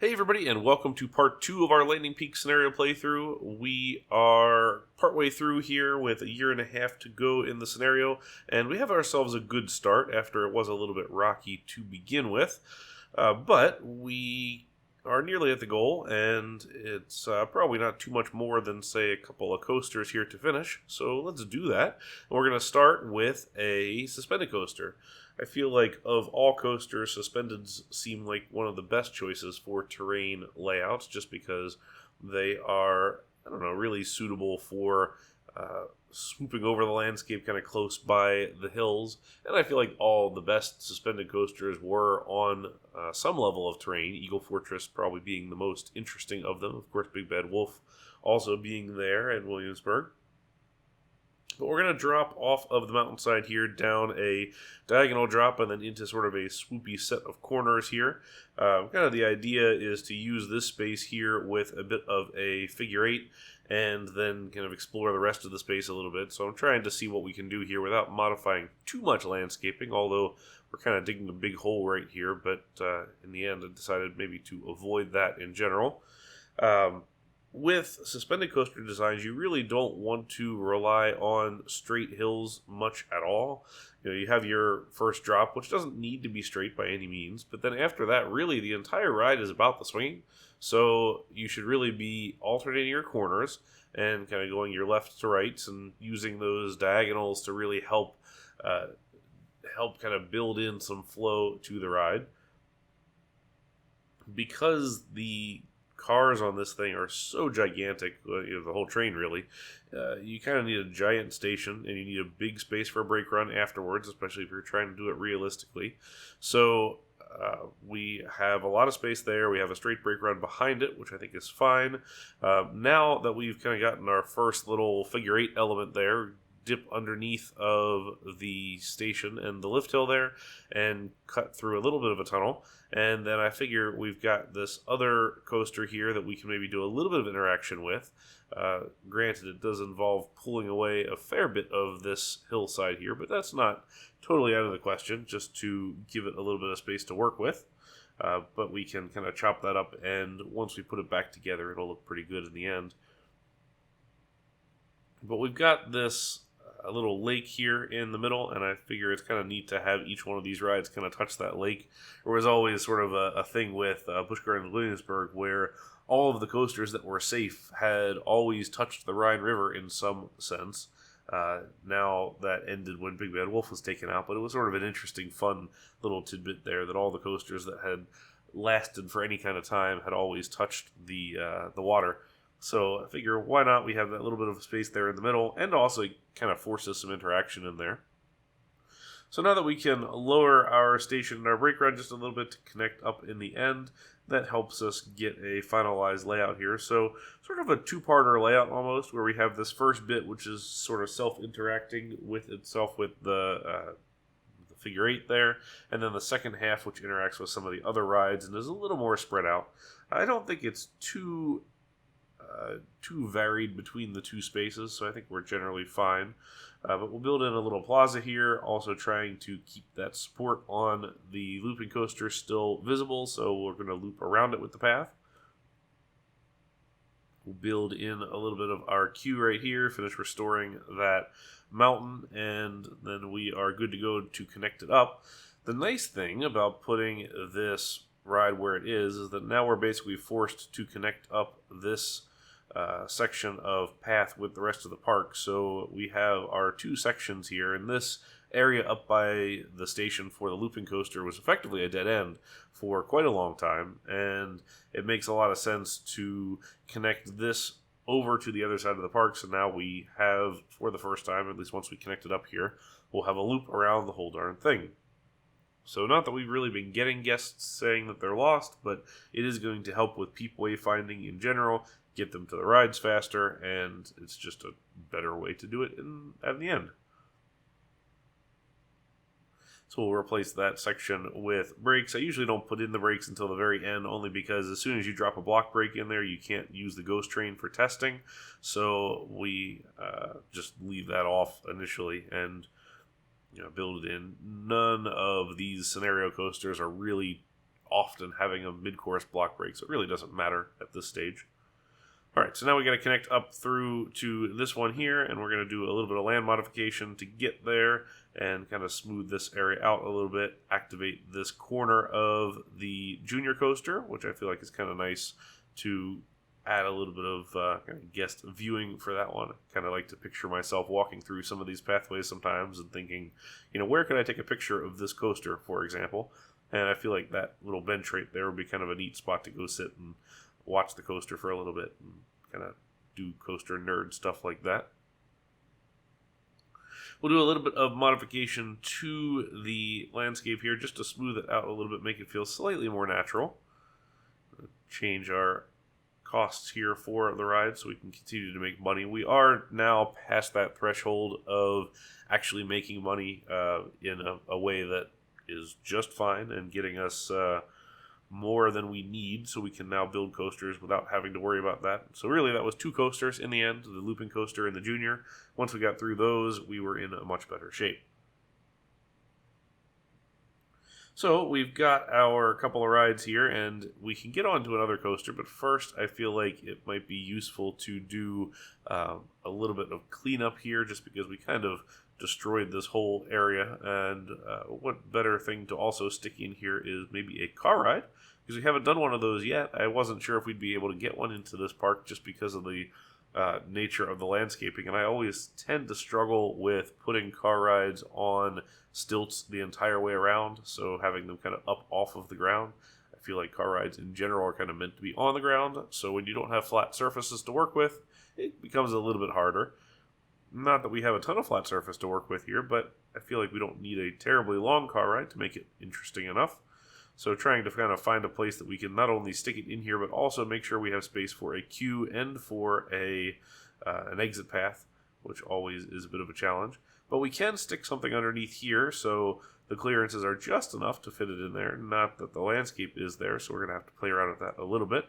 Hey everybody, and welcome to part 2 of our Lightning Peak scenario playthrough. We are partway through here with a year and a half to go in the scenario, and we have ourselves a good start after it was a little bit rocky to begin with. But we are nearly at the goal, and it's probably not too much more than, say, a couple of coasters here to finish. So let's do that. And we're going to start with a suspended coaster. I feel like of all coasters, suspendeds seem like one of the best choices for terrain layouts just because they are, I don't know, really suitable for swooping over the landscape kind of close by the hills. And I feel like all the best suspended coasters were on some level of terrain, Eagle Fortress probably being the most interesting of them. Of course, Big Bad Wolf also being there in Williamsburg. But we're going to drop off of the mountainside here down a diagonal drop and then into sort of a swoopy set of corners here. Kind of the idea is to use this space here with a bit of a figure eight and then kind of explore the rest of the space a little bit. So I'm trying to see what we can do here without modifying too much landscaping, although we're kind of digging a big hole right here. But in the end, I decided maybe to avoid that in general. With suspended coaster designs, you really don't want to rely on straight hills much at all. You have your first drop, which doesn't need to be straight by any means, but then after that, really the entire ride is about the swinging. So you should really be alternating your corners and kind of going your left to rights and using those diagonals to really help kind of build in some flow to the ride. Because the cars on this thing are so gigantic, the whole train really, you kind of need a giant station and you need a big space for a brake run afterwards, especially if you're trying to do it realistically. So we have a lot of space there. We have a straight brake run behind it, which I think is fine. Now that we've kind of gotten our first little figure eight element there, dip underneath of the station and the lift hill there and cut through a little bit of a tunnel. And then I figure we've got this other coaster here that we can maybe do a little bit of interaction with. Granted, it does involve pulling away a fair bit of this hillside here, but that's not totally out of the question, just to give it a little bit of space to work with. But we can kind of chop that up, and once we put it back together, it'll look pretty good in the end. But we've got this a little lake here in the middle, and I figure it's kind of neat to have each one of these rides kind of touch that lake. There was always sort of a thing with Busch Gardens Williamsburg where all of the coasters that were safe had always touched the Rhine River in some sense. Now that ended when Big Bad Wolf was taken out, but it was sort of an interesting, fun little tidbit there that all the coasters that had lasted for any kind of time had always touched the water. So I figure, why not? We have that little bit of space there in the middle, and also kind of forces some interaction in there. So now that we can lower our station and our brake run just a little bit to connect up in the end, that helps us get a finalized layout here. So sort of a two-parter layout almost, where we have this first bit, which is sort of self-interacting with itself with the figure eight there, and then the second half, which interacts with some of the other rides and is a little more spread out. I don't think it's too varied between the two spaces, so I think we're generally fine. But we'll build in a little plaza here, also trying to keep that support on the looping coaster still visible, so we're going to loop around it with the path. We'll build in a little bit of our queue right here, finish restoring that mountain, and then we are good to go to connect it up. The nice thing about putting this ride where it is that now we're basically forced to connect up this section of path with the rest of the park. So we have our two sections here, and this area up by the station for the looping coaster was effectively a dead end for quite a long time, and it makes a lot of sense to connect this over to the other side of the park. So now we have, for the first time, at least once we connect it up here, we'll have a loop around the whole darn thing. So not that we've really been getting guests saying that they're lost, but it is going to help with peep wayfinding in general, get them to the rides faster, and it's just a better way to do it at the end. So we'll replace that section with brakes. I usually don't put in the brakes until the very end, only because as soon as you drop a block brake in there, you can't use the ghost train for testing. So we just leave that off initially and build it in. None of these scenario coasters are really often having a mid-course block break, so it really doesn't matter at this stage. All right, so now we got to connect up through to this one here, and we're going to do a little bit of land modification to get there and kind of smooth this area out a little bit, activate this corner of the junior coaster, which I feel like is kind of nice to add a little bit of kind of guest viewing for that one. I kind of like to picture myself walking through some of these pathways sometimes and thinking, where can I take a picture of this coaster, for example? And I feel like that little bench right there would be kind of a neat spot to go sit and watch the coaster for a little bit and kind of do coaster nerd stuff like that. We'll do a little bit of modification to the landscape here just to smooth it out a little bit, make it feel slightly more natural. Change our costs here for the ride so we can continue to make money. We are now past that threshold of actually making money in a way that is just fine and getting us more than we need, so we can now build coasters without having to worry about that. So really that was 2 coasters in the end, the looping coaster and the junior. Once we got through those, we were in a much better shape. So we've got our couple of rides here, and we can get on to another coaster, but first I feel like it might be useful to do a little bit of cleanup here, just because we kind of destroyed this whole area. And what better thing to also stick in here is maybe a car ride, because we haven't done one of those yet. I wasn't sure if we'd be able to get one into this park just because of the nature of the landscaping, and I always tend to struggle with putting car rides on stilts the entire way around, so having them kind of up off of the ground. I feel like car rides in general are kind of meant to be on the ground, so when you don't have flat surfaces to work with, it becomes a little bit harder. Not that we have a ton of flat surface to work with here, but I feel like we don't need a terribly long car ride to make it interesting enough. So trying to kind of find a place that we can not only stick it in here, but also make sure we have space for a queue and for an exit path, which always is a bit of a challenge. But we can stick something underneath here, so the clearances are just enough to fit it in there. Not that the landscape is there, so we're going to have to play around with that a little bit.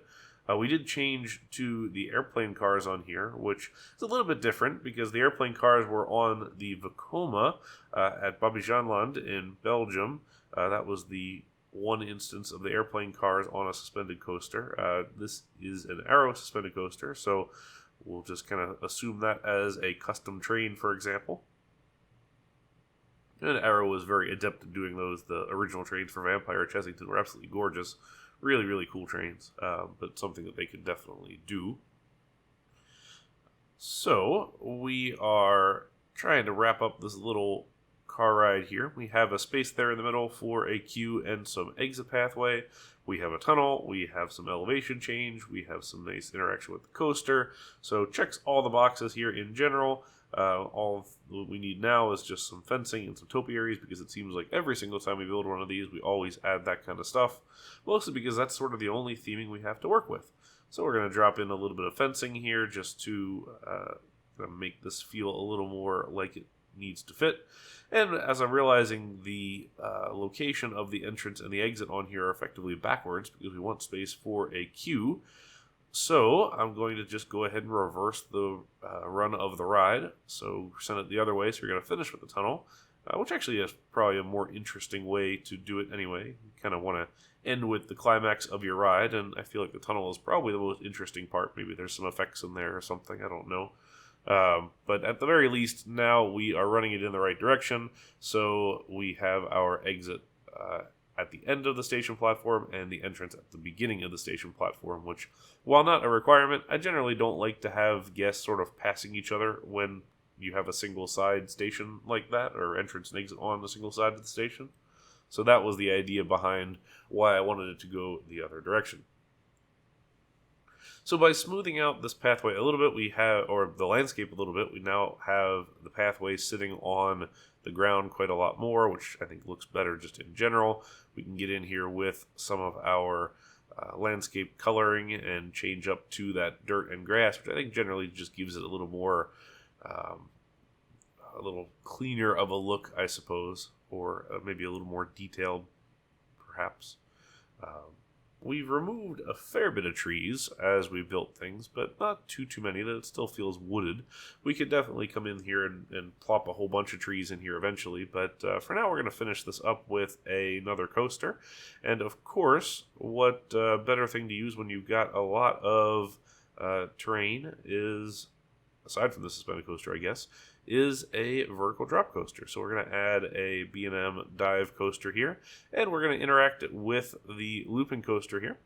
We did change to the airplane cars on here, which is a little bit different because the airplane cars were on the Vekoma at Babbejaanland in Belgium. That was the one instance of the airplane cars on a suspended coaster. This is an Arrow suspended coaster, so we'll just kind of assume that as a custom train, for example. And Arrow was very adept at doing those. The original trains for Vampire Chessington were absolutely gorgeous. Really, really cool trains, but something that they could definitely do. So we are trying to wrap up this little car ride here. We have a space there in the middle for a queue and some exit pathway. We have a tunnel. We have some elevation change. We have some nice interaction with the coaster. So checks all the boxes here in general. All of we need now is just some fencing and some topiaries, because it seems like every single time we build one of these, we always add that kind of stuff. Mostly because that's sort of the only theming we have to work with. So we're going to drop in a little bit of fencing here just to make this feel a little more like it needs to fit. And as I'm realizing, the location of the entrance and the exit on here are effectively backwards because we want space for a queue. So I'm going to just go ahead and reverse the run of the ride. So send it the other way. So you're going to finish with the tunnel, which actually is probably a more interesting way to do it anyway. You kind of want to end with the climax of your ride, and I feel like the tunnel is probably the most interesting part. Maybe there's some effects in there or something. I don't know. But at the very least, now we are running it in the right direction. So we have our exit at the end of the station platform and the entrance at the beginning of the station platform, which, while not a requirement, I generally don't like to have guests sort of passing each other when you have a single side station like that, or entrance and exit on a single side of the station. So that was the idea behind why I wanted it to go the other direction. So by smoothing out this pathway a little bit, or the landscape a little bit, we now have the pathway sitting on the ground quite a lot more, which I think looks better just in general. We can get in here with some of our landscape coloring and change up to that dirt and grass, which I think generally just gives it a little more, a little cleaner of a look, I suppose, or maybe a little more detailed, perhaps. we've removed a fair bit of trees as we built things, but not too many that it still feels wooded. We could definitely come in here and plop a whole bunch of trees in here eventually, but for now we're going to finish this up with another coaster. And of course, what better thing to use when you've got a lot of terrain is, aside from the suspended coaster I guess, is a vertical drop coaster. So we're going to add a B&M dive coaster here, and we're going to interact it with the looping coaster here.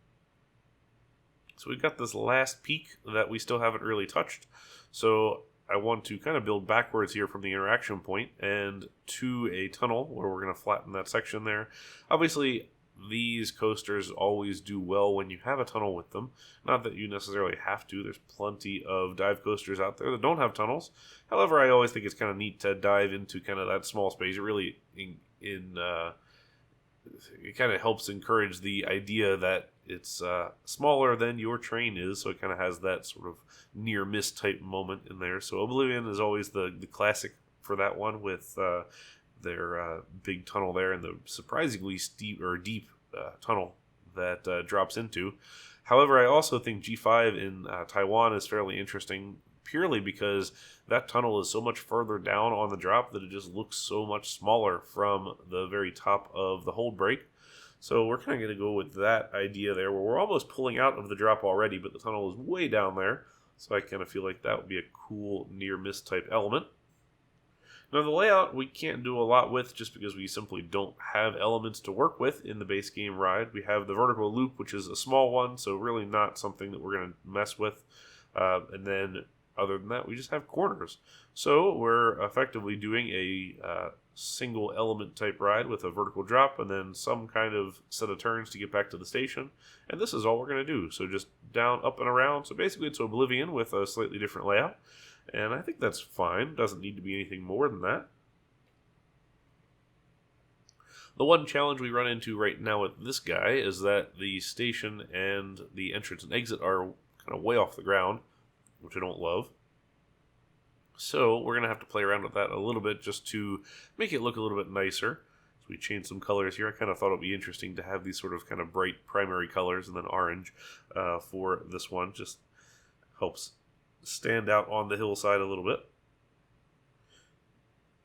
So we've got this last peak that we still haven't really touched. So I want to kind of build backwards here from the interaction point and to a tunnel where we're going to flatten that section there. Obviously, these coasters always do well when you have a tunnel with them. Not that you necessarily have to. There's plenty of dive coasters out there that don't have tunnels. However, I always think it's kind of neat to dive into kind of that small space. It really it kind of helps encourage the idea that it's smaller than your train is, so it kind of has that sort of near miss type moment in there. So Oblivion is always the classic for that one, with their big tunnel there and the surprisingly steep or deep tunnel that drops into. However, I also think G5 in Taiwan is fairly interesting, purely because that tunnel is so much further down on the drop that it just looks so much smaller from the very top of the hold break. So we're kind of going to go with that idea there, where we're almost pulling out of the drop already, but the tunnel is way down there. So I kind of feel like that would be a cool near miss type element. Now the layout we can't do a lot with, just because we simply don't have elements to work with in the base game ride. We have the vertical loop, which is a small one, so really not something that we're going to mess with. And then other than that, we just have corners. So we're effectively doing a single element type ride with a vertical drop and then some kind of set of turns to get back to the station. And this is all we're going to do. So just down, up, and around. So basically it's Oblivion with a slightly different layout. And I think that's fine. Doesn't need to be anything more than that. The one challenge we run into right now with this guy is that the station and the entrance and exit are kind of way off the ground, which I don't love. So we're going to have to play around with that a little bit just to make it look a little bit nicer. So we changed some colors here. I kind of thought it would be interesting to have these sort of kind of bright primary colors and then orange for this one. Just helps stand out on the hillside a little bit.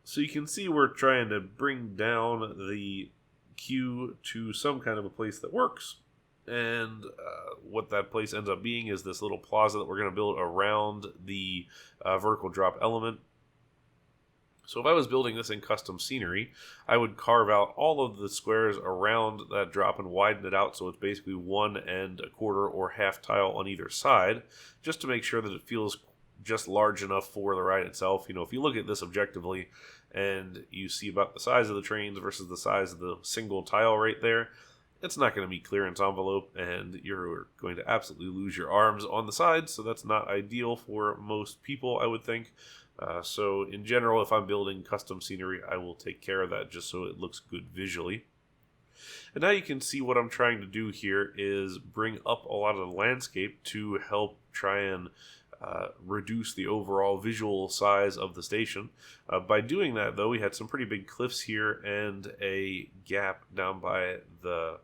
So you can see we're trying to bring down the queue to some kind of a place that works. And what that place ends up being is this little plaza that we're going to build around the vertical drop element. So if I was building this in custom scenery, I would carve out all of the squares around that drop and widen it out so it's basically 1 and a quarter or half tile on either side, just to make sure that it feels just large enough for the ride itself. You know, if you look at this objectively and you see about the size of the trains versus the size of the single tile right there, it's not going to meet clearance envelope, and you're going to absolutely lose your arms on the sides, so that's not ideal for most people, I would think. So in general, if I'm building custom scenery, I will take care of that just so it looks good visually. And now you can see what I'm trying to do here is bring up a lot of the landscape to help try and reduce the overall visual size of the station. By doing that, though, we had some pretty big cliffs here and a gap down by the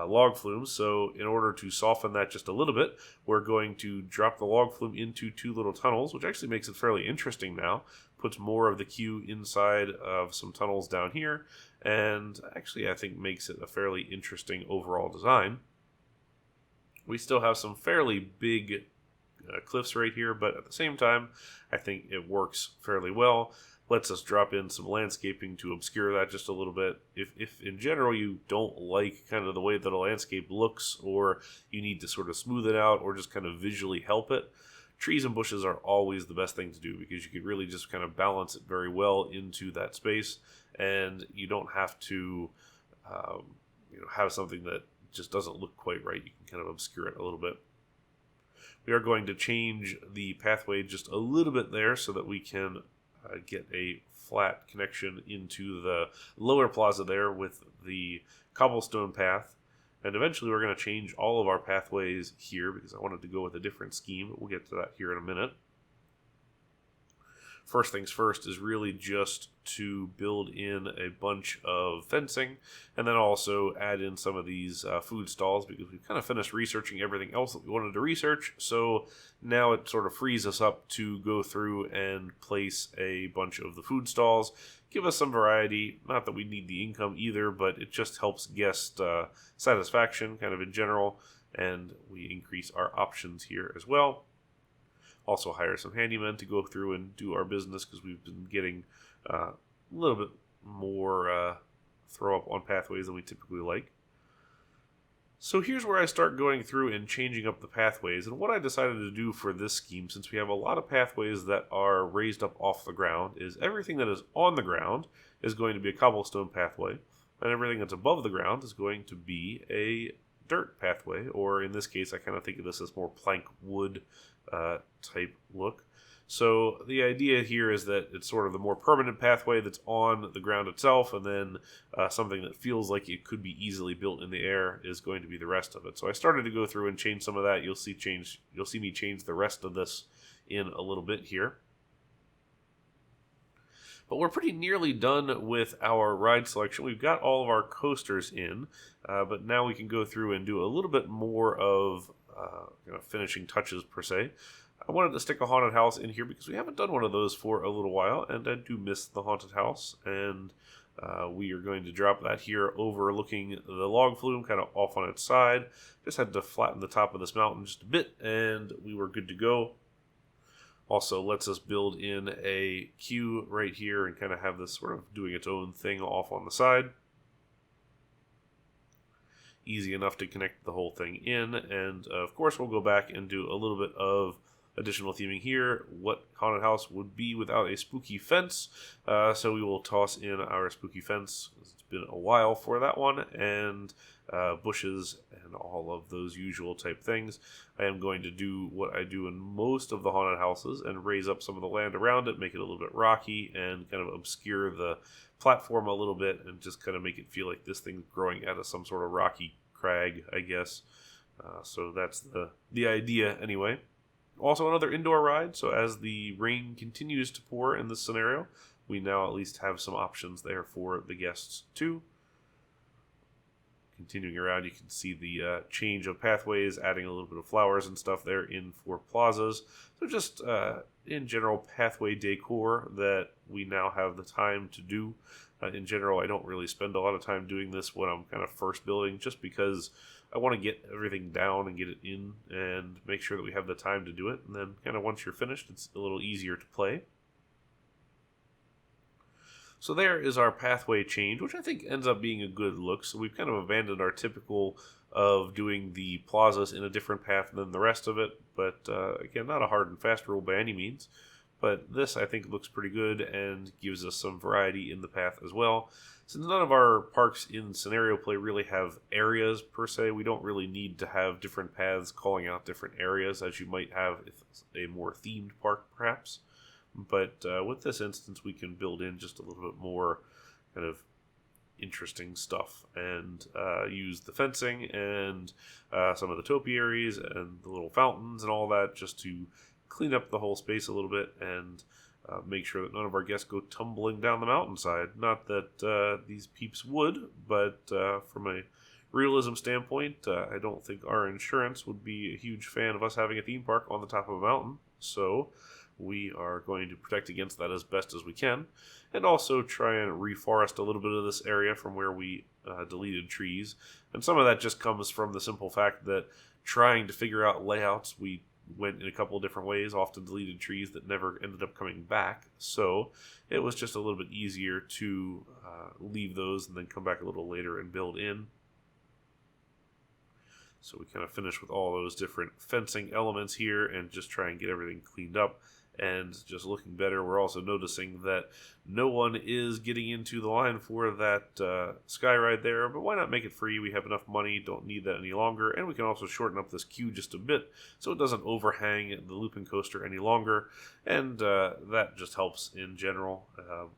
log flumes. So in order to soften that just a little bit, we're going to drop the log flume into 2 little tunnels, which actually makes it fairly interesting now. Puts more of the queue inside of some tunnels down here, and actually I think makes it a fairly interesting overall design. We still have some fairly big cliffs right here, but at the same time I think it works fairly well. Lets us drop in some landscaping to obscure that just a little bit. If in general you don't like kind of the way that a landscape looks, or you need to sort of smooth it out or just kind of visually help it, trees and bushes are always the best thing to do, because you can really just kind of balance it very well into that space, and you don't have to have something that just doesn't look quite right. You can kind of obscure it a little bit. We are going to change the pathway just a little bit there so that we can get a flat connection into the lower plaza there with the cobblestone path. And eventually we're going to change all of our pathways here because I wanted to go with a different scheme, but we'll get to that here in a minute. first things first is really just to build in a bunch of fencing, and then also add in some of these food stalls, because we've kind of finished researching everything else that we wanted to research. So now it sort of frees us up to go through and place a bunch of the food stalls, give us some variety. Not that we need the income either, but it just helps guest satisfaction kind of in general, and we increase our options here as well. Also hire some handymen to go through and do our business, because we've been getting a little bit more throw up on pathways than we typically like. So here's where I start going through and changing up the pathways. And what I decided to do for this scheme, since we have a lot of pathways that are raised up off the ground, is everything that is on the ground is going to be a cobblestone pathway, and everything that's above the ground is going to be a dirt pathway, or in this case I kind of think of this as more plank wood type look. So the idea here is that it's sort of the more permanent pathway that's on the ground itself, and then something that feels like it could be easily built in the air is going to be the rest of it. So I started to go through and change some of that. You'll see me change the rest of this in a little bit here. But we're pretty nearly done with our ride selection. We've got all of our coasters in, but now we can go through and do a little bit more of finishing touches per se. I wanted to stick a haunted house in here because we haven't done one of those for a little while, and I do miss the haunted house. And we are going to drop that here overlooking the log flume, kind of off on its side. Just had to flatten the top of this mountain just a bit, and we were good to go. Also lets us build in a queue right here and kind of have this sort of doing its own thing off on the side. Easy enough to connect the whole thing in, and of course we'll go back and do a little bit of additional theming here. What haunted house would be without a spooky fence? So we will toss in our spooky fence. It's been a while for that one, and bushes and all of those usual type things. I am going to do what I do in most of the haunted houses and raise up some of the land around it, make it a little bit rocky, and kind of obscure the platform a little bit, and just kind of make it feel like this thing's growing out of some sort of rocky crag, I guess. So that's the idea anyway. Also another indoor ride, so as the rain continues to pour in this scenario, we now at least have some options there for the guests too. Continuing around, you can see the change of pathways, adding a little bit of flowers and stuff there in for plazas. So just in general pathway decor that we now have the time to do. In general, I don't really spend a lot of time doing this when I'm kind of first building, just because I want to get everything down and get it in and make sure that we have the time to do it. And then kind of once you're finished, it's a little easier to play. So there is our pathway change, which I think ends up being a good look. So we've kind of abandoned our typical of doing the plazas in a different path than the rest of it. But again, not a hard and fast rule by any means. But this, I think, looks pretty good and gives us some variety in the path as well. Since none of our parks in scenario play really have areas per se, we don't really need to have different paths calling out different areas as you might have if it's a more themed park, perhaps. But with this instance, we can build in just a little bit more kind of interesting stuff and use the fencing and some of the topiaries and the little fountains and all that just to clean up the whole space a little bit and make sure that none of our guests go tumbling down the mountainside. Not that these peeps would, but from a realism standpoint, I don't think our insurance would be a huge fan of us having a theme park on the top of a mountain. So we are going to protect against that as best as we can, and also try and reforest a little bit of this area from where we deleted trees. And some of that just comes from the simple fact that trying to figure out layouts, we went in a couple of different ways, often deleted trees that never ended up coming back. So it was just a little bit easier to leave those and then come back a little later and build in. So we kind of finish with all those different fencing elements here and just try and get everything cleaned up and just looking better. We're also noticing that no one is getting into the line for that sky ride there, but why not make it free? We have enough money, don't need that any longer, and we can also shorten up this queue just a bit so it doesn't overhang the looping coaster any longer, and that just helps in general.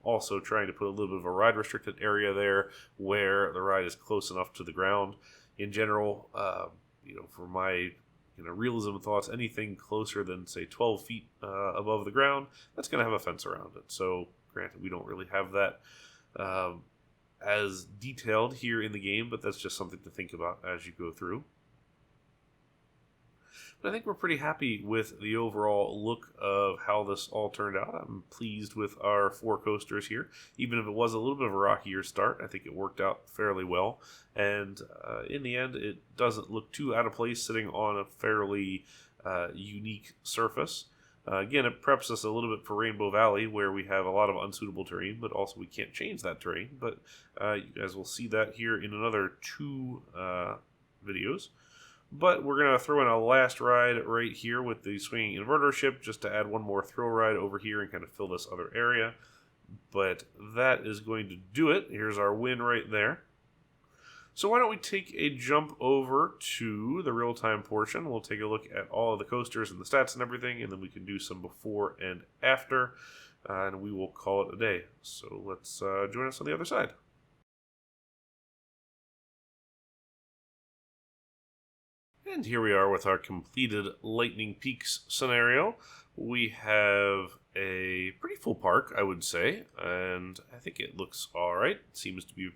Also trying to put a little bit of a ride restricted area there where the ride is close enough to the ground. In general, for my realism thoughts, anything closer than say 12 feet above the ground, that's going to have a fence around it. So granted, we don't really have that as detailed here in the game, but that's just something to think about as you go through. But I think we're pretty happy with the overall look of how this all turned out. I'm pleased with our 4 coasters here. Even if it was a little bit of a rockier start, I think it worked out fairly well. And in the end, it doesn't look too out of place sitting on a fairly unique surface. Again, it preps us a little bit for Rainbow Valley, where we have a lot of unsuitable terrain, but also we can't change that terrain. But you guys will see that here in another 2 videos. But we're going to throw in a last ride right here with the swinging inverter ship, just to add one more thrill ride over here and kind of fill this other area. But that is going to do it. Here's our win right there. So why don't we take a jump over to the real-time portion. We'll take a look at all of the coasters and the stats and everything, and then we can do some before and after, and we will call it a day. So let's join us on the other side. And here we are with our completed Lightning Peaks scenario. We have a pretty full park, I would say, and I think it looks alright. It seems to be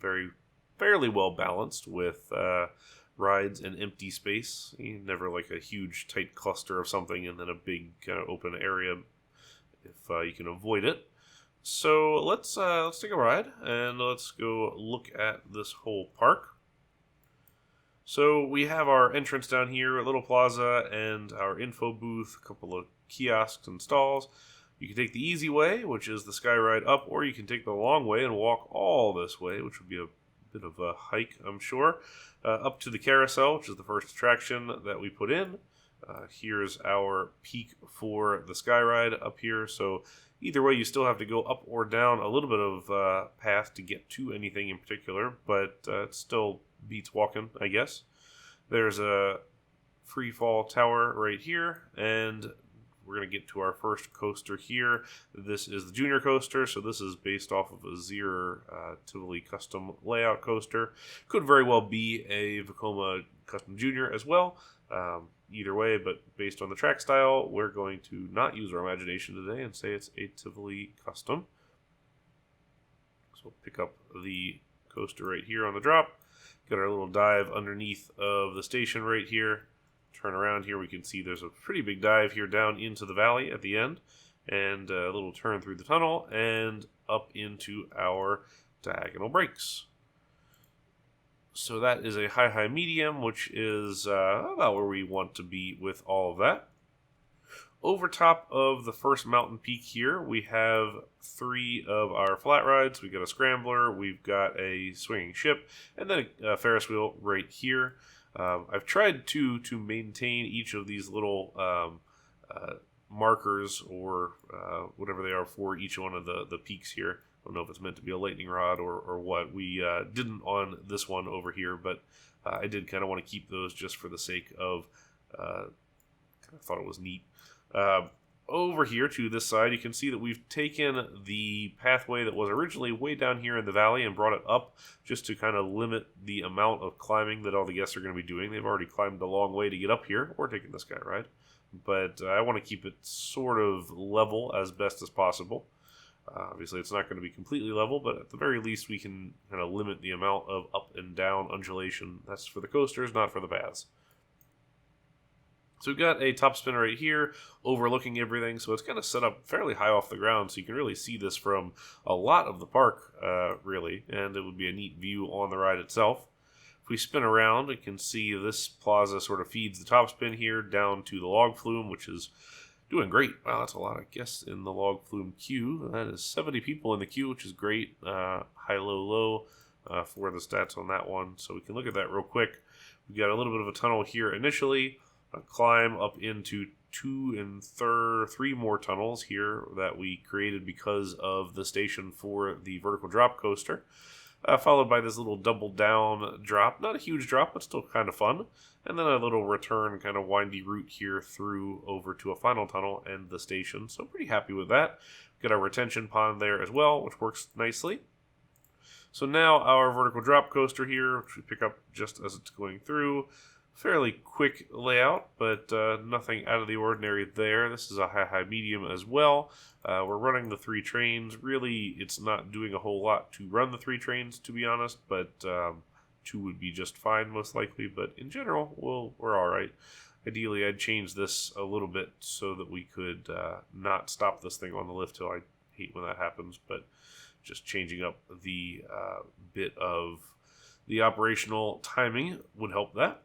fairly well balanced with rides and empty space. Never like a huge tight cluster of something and then a big kind of open area if you can avoid it. So let's take a ride and let's go look at this whole park. So we have our entrance down here, a little plaza, and our info booth, a couple of kiosks and stalls. You can take the easy way, which is the sky ride up, or you can take the long way and walk all this way, which would be a bit of a hike, I'm sure, up to the carousel, which is the first attraction that we put in. Here's our peak for the sky ride up here. So either way, you still have to go up or down a little bit of path to get to anything in particular, but it still beats walking, I guess. There's a free fall tower right here, and we're going to get to our first coaster here. This is the junior coaster, so this is based off of a Zier Tivoli custom layout coaster. Could very well be a Vekoma custom junior as well. Either way, but based on the track style, we're going to not use our imagination today and say it's a Tivoli custom. So we'll pick up the coaster right here on the drop. Got our little dive underneath of the station right here. Turn around here, we can see there's a pretty big dive here down into the valley at the end, and a little turn through the tunnel and up into our diagonal brakes. So that is a high medium, which is about where we want to be with all of that. Over top of the first mountain peak here, we have 3 of our flat rides. We've got a scrambler, we've got a swinging ship, and then a Ferris wheel right here. I've tried to maintain each of these little markers or whatever they are for each one of the peaks here. I don't know if it's meant to be a lightning rod or what. We didn't on this one over here, but I did kind of want to keep those just for the sake of kind of thought it was neat. Over here to this side, you can see that we've taken the pathway that was originally way down here in the valley and brought it up just to kind of limit the amount of climbing that all the guests are going to be doing. They've already climbed a long way to get up here, or taken the sky ride, but I want to keep it sort of level as best as possible. Obviously, it's not going to be completely level, but at the very least, we can kind of limit the amount of up and down undulation. That's for the coasters, not for the paths. So we've got a top spin right here overlooking everything, so it's kind of set up fairly high off the ground, so you can really see this from a lot of the park, really, and it would be a neat view on the ride itself. If we spin around, we can see this plaza sort of feeds the top spin here down to the log flume, which is doing great. Wow, that's a lot of guests in the log flume queue. That is 70 people in the queue, which is great. High, low, low for the stats on that one, so we can look at that real quick. We've got a little bit of a tunnel here initially. A climb up into 2 and 3 more tunnels here that we created because of the station for the vertical drop coaster, followed by this little double down drop. Not a huge drop, but still kind of fun. And then a little return kind of windy route here through over to a final tunnel and the station. So pretty happy with that. Got our retention pond there as well, which works nicely. So now our vertical drop coaster here, which we pick up just as it's going through, fairly quick layout, but nothing out of the ordinary there. This is a high medium as well. We're running the 3 trains. Really, it's not doing a whole lot to run the 3 trains, to be honest, but 2 would be just fine, most likely. But in general, we're all right. Ideally, I'd change this a little bit so that we could not stop this thing on the lift hill. I hate when that happens, but just changing up the bit of the operational timing would help that.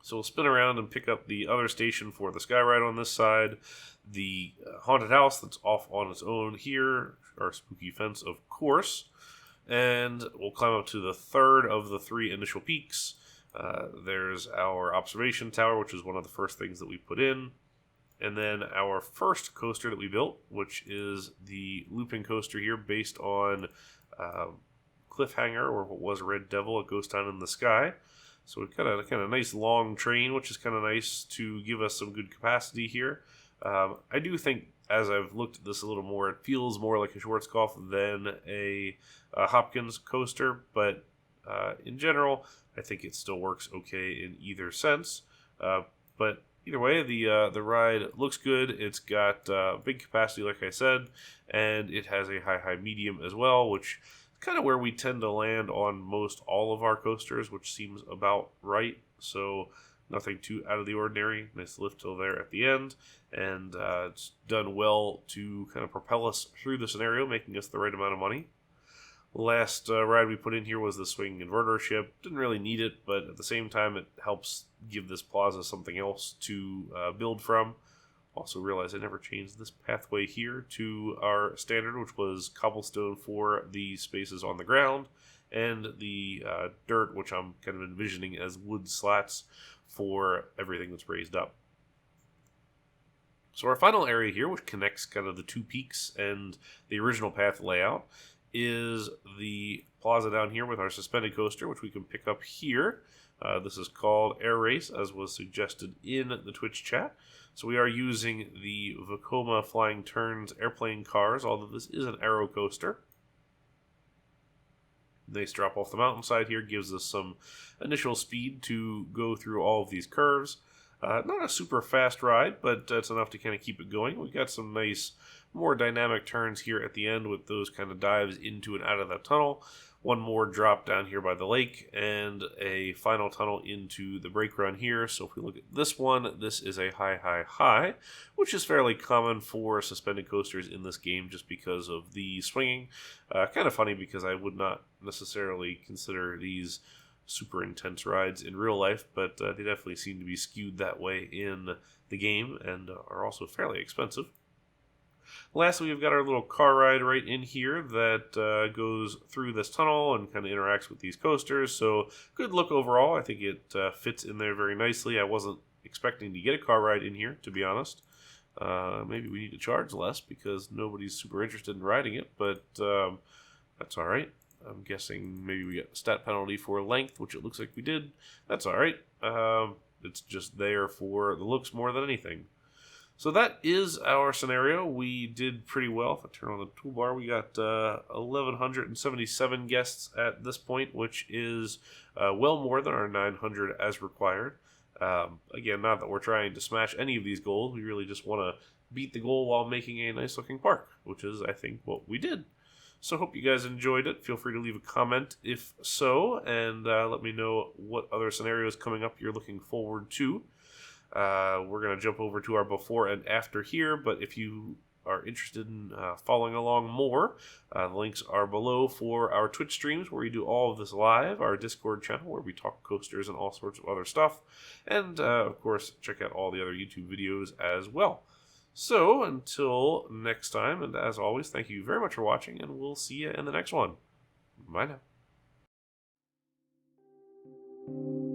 So we'll spin around and pick up the other station for the sky ride on this side. The haunted house that's off on its own here, our spooky fence, of course. And we'll climb up to the third of the 3 initial peaks. There's our observation tower, which is one of the first things that we put in. And then our first coaster that we built, which is the looping coaster here based on Cliffhanger, or what was Red Devil, a ghost town in the sky. So we've got a kind of nice long train, which is kind of nice to give us some good capacity here. I do think, as I've looked at this a little more, it feels more like a Schwarzkopf than a Hopkins coaster, but in general, I think it still works okay in either sense. But either way, the ride looks good. It's got big capacity, like I said, and it has a high medium as well, which kind of where we tend to land on most all of our coasters, which seems about right. So nothing too out of the ordinary. Nice lift till there at the end, and it's done well to kind of propel us through the scenario, making us the right amount of money. Last ride we put in here was the swinging inverter ship. Didn't really need it, but at the same time it helps give this plaza something else to build from. Also realized I never changed this pathway here to our standard, which was cobblestone for the spaces on the ground, and the dirt, which I'm kind of envisioning as wood slats for everything that's raised up. So our final area here, which connects kind of the 2 peaks and the original path layout, is the plaza down here with our suspended coaster, which we can pick up here. This is called Air Race, as was suggested in the Twitch chat. So we are using the Vekoma Flying Turns airplane cars, although this is an aero coaster. Nice drop off the mountainside here, gives us some initial speed to go through all of these curves. Not a super fast ride, but it's enough to kind of keep it going. We've got some nice, more dynamic turns here at the end with those kind of dives into and out of that tunnel. One more drop down here by the lake, and a final tunnel into the brake run here. So if we look at this one, this is a high, which is fairly common for suspended coasters in this game just because of the swinging. Kind of funny because I would not necessarily consider these super intense rides in real life, but they definitely seem to be skewed that way in the game and are also fairly expensive. Lastly, we've got our little car ride right in here that goes through this tunnel and kind of interacts with these coasters. So good look overall. I think it fits in there very nicely. I wasn't expecting to get a car ride in here, to be honest. Maybe we need to charge less because nobody's super interested in riding it, but that's all right. I'm guessing maybe we got a stat penalty for length, which it looks like we did. That's all right. It's just there for the looks more than anything. So that is our scenario. We did pretty well. If I turn on the toolbar, we got 1,177 guests at this point, which is well more than our 900 as required. Again, not that we're trying to smash any of these goals. We really just want to beat the goal while making a nice looking park, which is, I think, what we did. So hope you guys enjoyed it. Feel free to leave a comment if so, and let me know what other scenarios coming up you're looking forward to. We're going to jump over to our before and after here, but if you are interested in following along more, the links are below for our Twitch streams where we do all of this live, our Discord channel where we talk coasters and all sorts of other stuff, and of course check out all the other YouTube videos as well. So until next time, and as always, thank you very much for watching, and we'll see you in the next one. Bye now.